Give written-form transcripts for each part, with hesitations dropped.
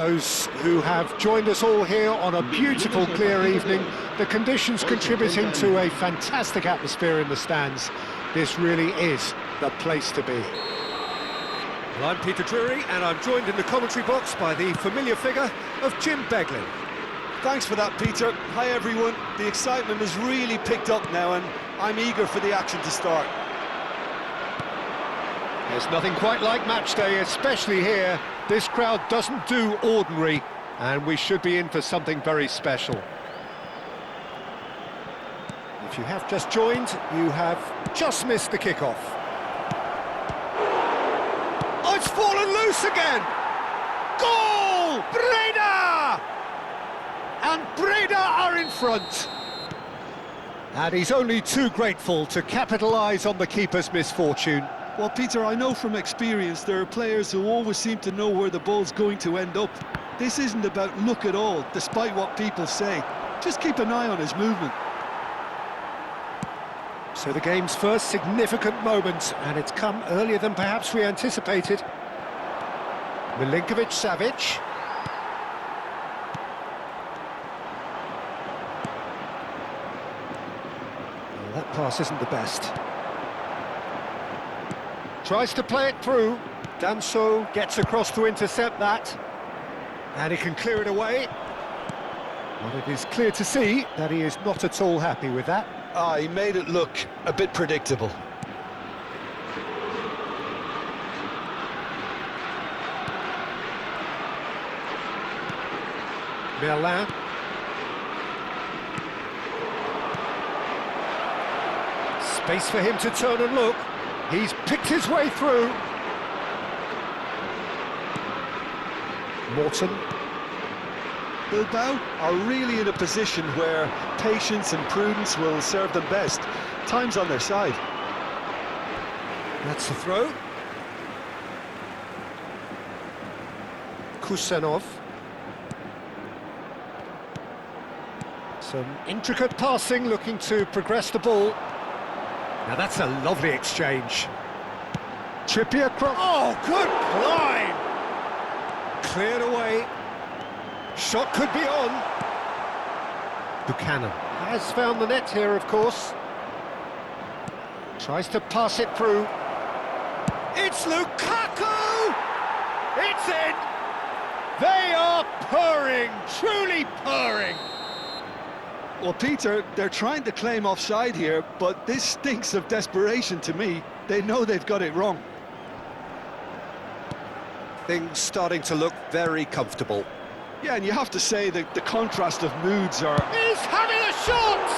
Those who have joined us all here on a beautiful, clear evening, the conditions contributing to a fantastic atmosphere in the stands. This really is the place to be. Well, I'm Peter Drury, and I'm joined in the commentary box by the familiar figure of Jim Beglin. Thanks for that, Peter. Hi, everyone. The excitement has really picked up now, and I'm eager for the action to start. There's nothing quite like match day, especially here. This crowd doesn't do ordinary, and we should be in for something very special. If you have just joined, you have just missed the kickoff. Oh, it's fallen loose again! Goal! Breda! And Breda are in front. And he's only too grateful to capitalise on the keeper's misfortune. Well, Peter, I know from experience there are players who always seem to know where the ball's going to end up. This isn't about luck at all, despite what people say. Just keep an eye on his movement. So the game's first significant moment, and it's come earlier than perhaps we anticipated. Milinkovic-Savic. Well, that pass isn't the best. Tries to play it through. Danso gets across to intercept that. And he can clear it away. But it is clear to see that he is not at all happy with that. He made it look a bit predictable. Merlin. Space for him to turn and look. He's picked his way through. Morton. Bilbao are really in a position where patience and prudence will serve them best. Time's on their side. That's the throw. Kusanov. Some intricate passing, looking to progress the ball. Now that's a lovely exchange. Trippier cross. Oh, good climb! Cleared away. Shot could be on. Buchanan has found the net here, of course. Tries to pass it through. It's Lukaku! It's in! They are purring, truly purring. Well, Peter, they're trying to claim offside here, but this stinks of desperation to me. They know they've got it wrong. Things starting to look very comfortable. Yeah, and you have to say that the contrast of moods are... He's having a shot!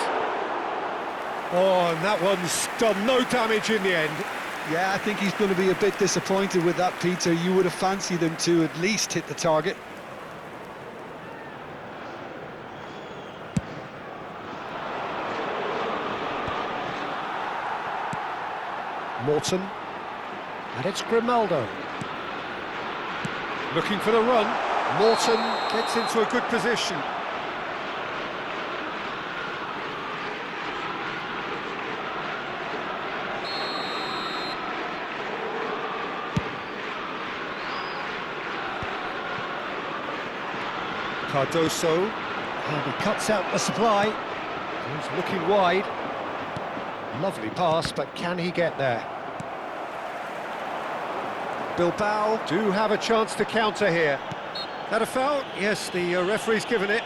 Oh, and that one's done no damage in the end. Yeah, I think he's going to be a bit disappointed with that, Peter. You would have fancied him to at least hit the target. Morton, and it's Grimaldo. Looking for the run. Morton gets into a good position. Cardoso, and he cuts out the supply. He's looking wide. Lovely pass, but can he get there? Bilbao do have a chance to counter here. That a foul? Yes, the referee's given it.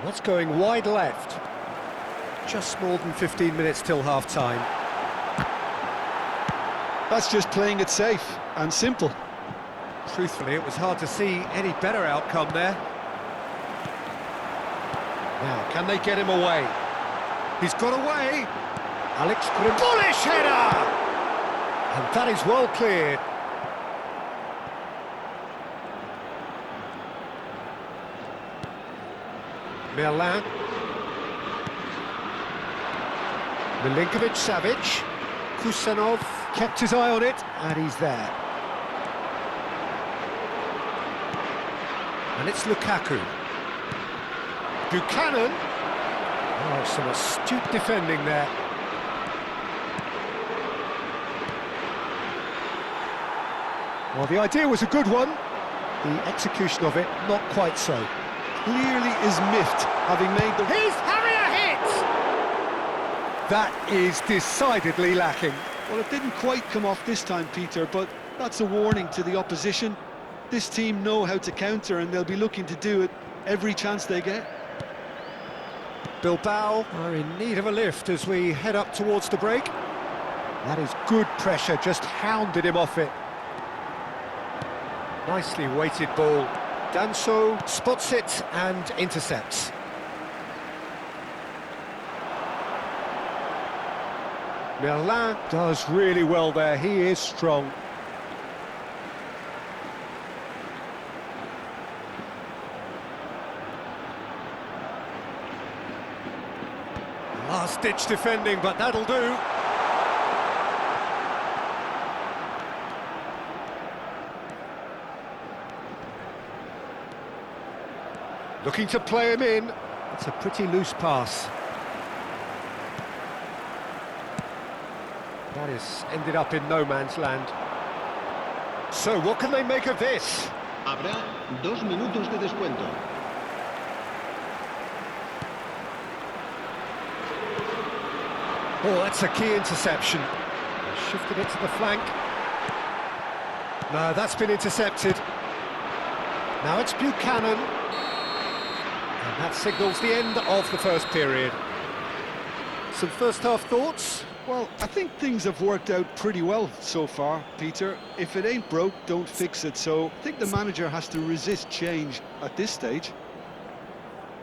That's going wide left. Just more than 15 minutes till half-time. That's just playing it safe and simple. Truthfully, it was hard to see any better outcome there. Now, can they get him away? He's got away. Alex Grim. Bullish header! And that is well cleared. Merlin. Milinkovic-Savic. Kusanov kept his eye on it, and he's there. And it's Lukaku. Buchanan. Oh, some astute defending there. Well, the idea was a good one. The execution of it, not quite so. Clearly is miffed, having made the... Here's Harrier hit! That is decidedly lacking. Well, it didn't quite come off this time, Peter, but that's a warning to the opposition. This team know how to counter, and they'll be looking to do it every chance they get. Bilbao are in need of a lift as we head up towards the break. That is good pressure, just hounded him off it. Nicely weighted ball. Danso spots it and intercepts. Merlin does really well there, he is strong. Last-ditch defending, but that'll do. Looking to play him in. It's a pretty loose pass. That has ended up in no man's land. So what can they make of this? Habrá 2 minutos de descuento. Oh, that's a key interception. Shifted it to the flank. No, that's been intercepted. Now it's Buchanan. And that signals the end of the first period. Some first-half thoughts? Well, I think things have worked out pretty well so far, Peter. If it ain't broke, don't fix it. So I think the manager has to resist change at this stage.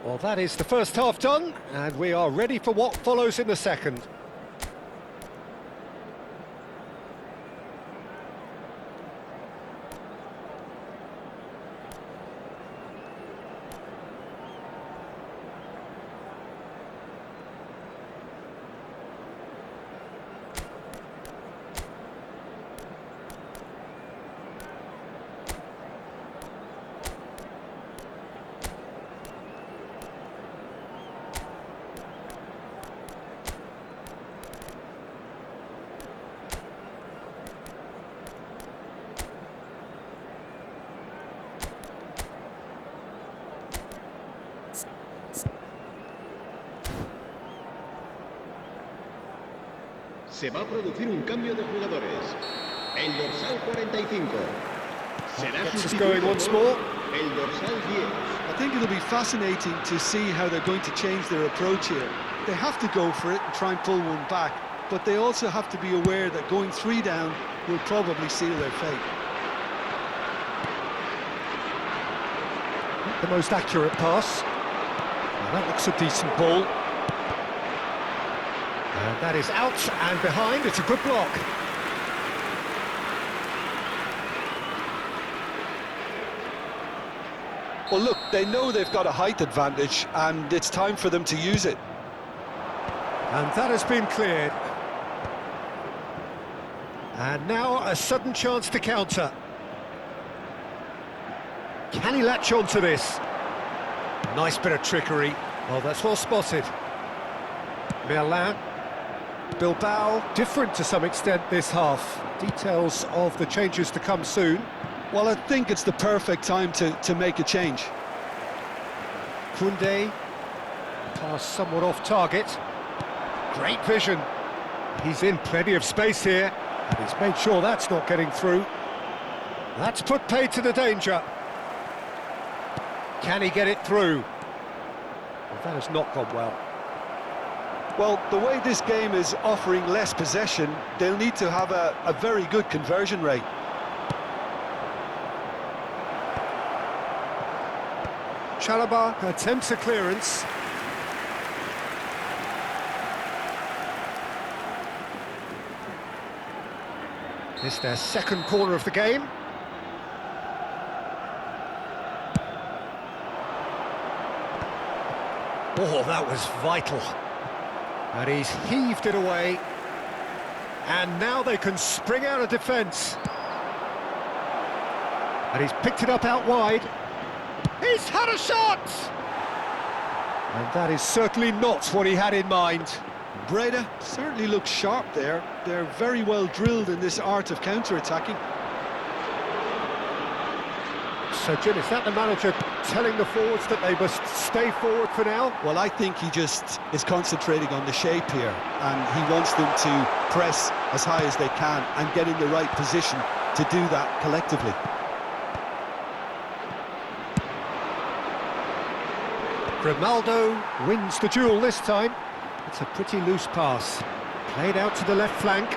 Well, that is the first half done, and we are ready for what follows in the second. Se va a producir un cambio de jugadores. El dorsal 45 será Gets us sustituido going once por more. el dorsal 10. I think it'll be fascinating to see how they're going to change their approach here. They have to go for it and try and pull one back, but they also have to be aware that going 3 down will probably seal their fate. The most accurate pass. Well, that looks a decent ball. And that is out and behind. It's a good block. Well, look, they know they've got a height advantage, and it's time for them to use it. And that has been cleared. And now a sudden chance to counter. Can he latch on to this? Nice bit of trickery. Well, that's well spotted. Merlin. Bilbao, different to some extent this half. Details of the changes to come soon. Well, I think it's the perfect time to make a change. Koundé, pass somewhat off target. Great vision. He's in plenty of space here, and he's made sure that's not getting through. That's put paid to the danger. Can he get it through? Well, that has not gone well. Well, the way this game is offering less possession, they'll need to have a very good conversion rate. Chalobah attempts a clearance. It's their second corner of the game. Oh, that was vital. And he's heaved it away. And now they can spring out of defence. And he's picked it up out wide. He's had a shot! And that is certainly not what he had in mind. Breda certainly looks sharp there. They're very well drilled in this art of counter-attacking. So, Jim, is that the manager telling the forwards that they must stay forward for now? Well, I think he just is concentrating on the shape here, and he wants them to press as high as they can and get in the right position to do that collectively. Grimaldo wins the duel this time. It's a pretty loose pass. Played out to the left flank.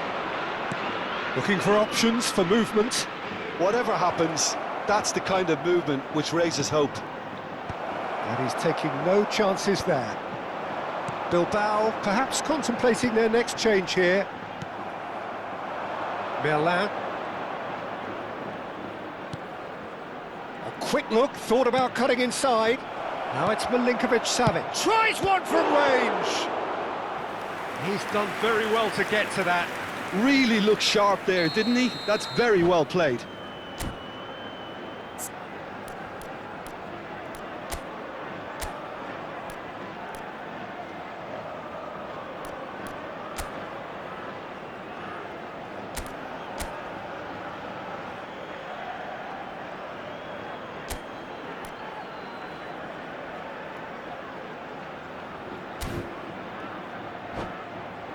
Looking for options for movement. Whatever happens, that's the kind of movement which raises hope. And he's taking no chances there. Bilbao perhaps contemplating their next change here. Merlin. A quick look, thought about cutting inside. Now it's Milinkovic-Savic. Tries one from range! He's done very well to get to that. Really looked sharp there, didn't he? That's very well played.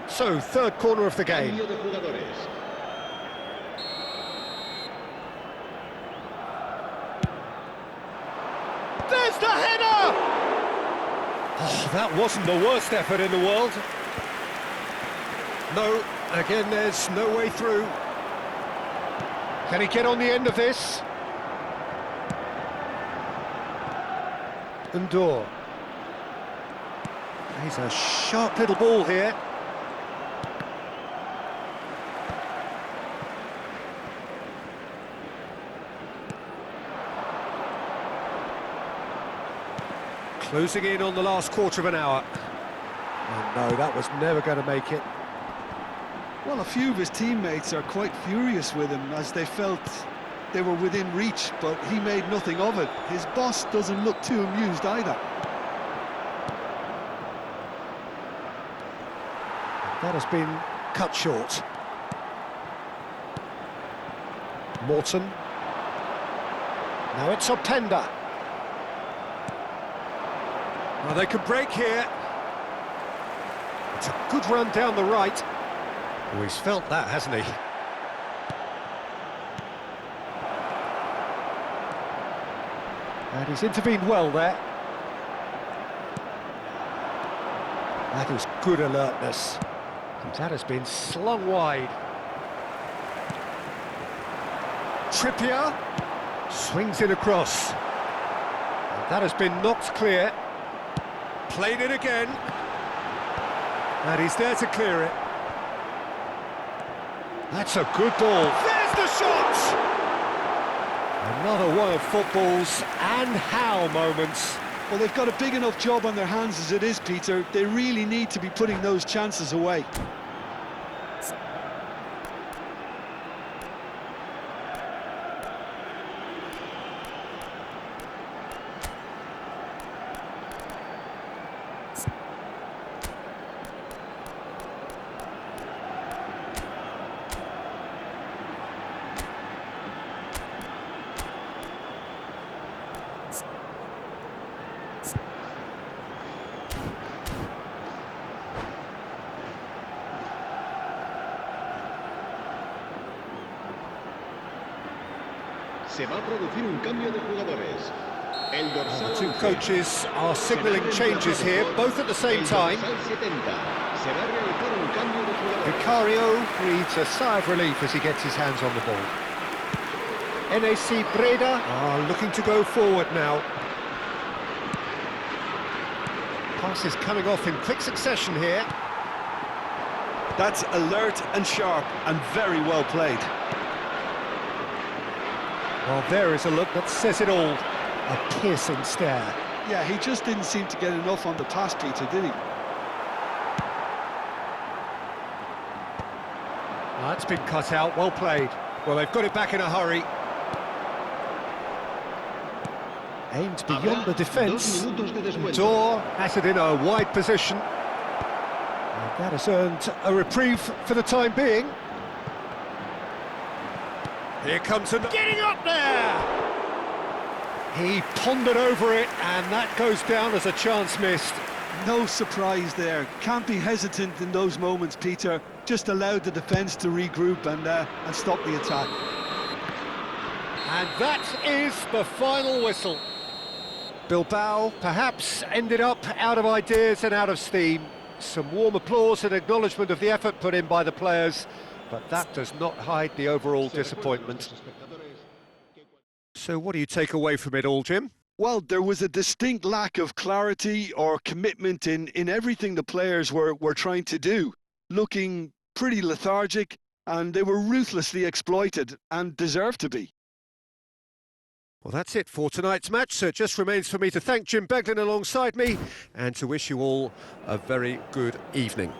So, third corner of the game. Cambio de jugadores. There's the header! Oh, that wasn't the worst effort in the world. No, again, there's no way through. Can he get on the end of this? Ndor. He's a sharp little ball here. Closing in on the last quarter of an hour. Oh no, that was never going to make it. Well, a few of his teammates are quite furious with him as they felt they were within reach, but he made nothing of it. His boss doesn't look too amused either. That has been cut short. Morton. Now it's Openda. Well, they can break here. It's a good run down the right. Oh, he's felt that, hasn't he? And he's intervened well there. That is good alertness. And that has been slung wide. Trippier swings it across. And that has been knocked clear. Played it again. And he's there to clear it. That's a good ball. There's the shot! Another one of football's and how moments. Well, they've got a big enough job on their hands as it is, Peter. They really need to be putting those chances away. Se va a producir un cambio de jugadores. El dorsal The two 11. coaches are signalling changes here, both at the same time. El dorsal 70. Se va a realizar un cambio de jugadores. Vicario breathes a sigh of relief as he gets his hands on the ball. NAC Breda are looking to go forward now. Passes coming off in quick succession here. That's alert and sharp and very well played. Well, there is a look that says it all. A piercing stare. Yeah, he just didn't seem to get enough on the pass, Peter, did he? That's been cut out, well played. Well, they've got it back in a hurry. Aimed beyond the defence. 2 minutos de descuento. Dor has it in a wide position. And that has earned a reprieve for the time being. Here comes getting up there! He pondered over it, and that goes down as a chance missed. No surprise there. Can't be hesitant in those moments, Peter. Just allowed the defence to regroup and stop the attack. And that is the final whistle. Bilbao perhaps ended up out of ideas and out of steam. Some warm applause and acknowledgement of the effort put in by the players, but that does not hide the overall disappointment. So what do you take away from it all, Jim? Well, there was a distinct lack of clarity or commitment in everything the players were trying to do. Looking pretty lethargic, and they were ruthlessly exploited, and deserved to be. Well, that's it for tonight's match, so it just remains for me to thank Jim Beglin alongside me and to wish you all a very good evening.